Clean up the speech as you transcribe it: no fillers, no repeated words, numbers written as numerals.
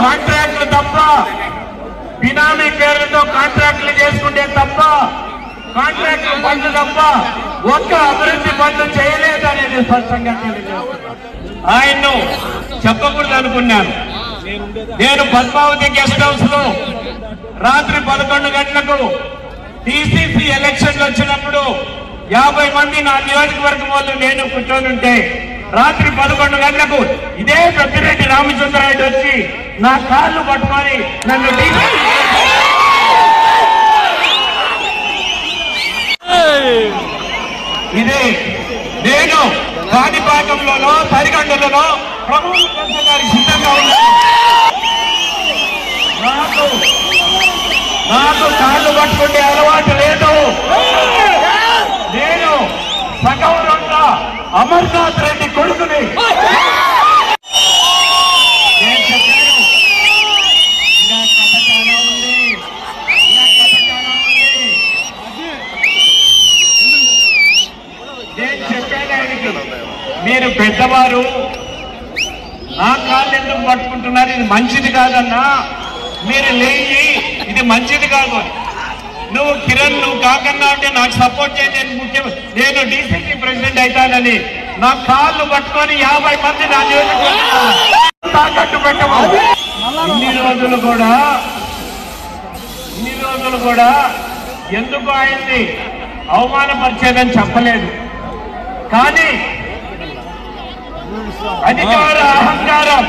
కాంట్రాక్టులు తప్ప, బినామీ పేర్లతో కాంట్రాక్టులు చేసుకుంటే తప్ప, కాంట్రాక్టులు పనులు తప్ప ఒక్క అభివృద్ధి పనులు చేయలేదు అనేది స్పష్టంగా తెలియజేస్తున్నారు. ఆయన్ను చెప్పకూడదు అనుకున్నాను. నేను పద్మావతి గెస్ట్ హౌస్ లో రాత్రి 11 గంటలకు టీసీసీ ఎలక్షన్లు వచ్చినప్పుడు 50 మంది నా నియోజకవర్గం వాళ్ళు నేను కూర్చొని ఉంటే రాత్రి 11 గంటలకు ఇదే పెద్దిరెడ్డి రామచంద్రారెడ్డి వచ్చి నా కాళ్ళు పట్టుకొని నన్ను ఇదే నేను కాణిపాకంలోనో తరిగండలలో ప్రభుత్వం గారికి సిద్ధంగా ఉన్నాను. నాకు కాళ్ళు పట్టుకుంటే అలవాటు లేదు. నేను సగౌరవంగా అమర్నాథ్ రెడ్డి కొడుకుని నేను చెప్పాను. ఇలా కథ చాలా ఉంది, ఇలా కథ చాలా ఉంది. నేను చెప్పాను ఆయనకి, మీరు పెద్దవారు నా కాళ్ళు ఎందుకు పట్టుకుంటున్నారు, ఇది మంచిది కాదన్నా, మీరు లేచి ఇది మంచిది కాదు. నువ్వు కిరణ్ నువ్వు కాకన్నా అంటే నాకు సపోర్ట్ చేయండి, నేను డీసీసీ ప్రెసిడెంట్ అవుతానని నా కాళ్ళు పట్టుకొని 50 మంది నా నియోజకవర్గం తాకట్టు పెట్టము. ఇన్ని రోజులు కూడా ఎందుకు ఆయన్ని అవమానపరిచేదని చెప్పలేదు. కానీ అధికార అహంకారం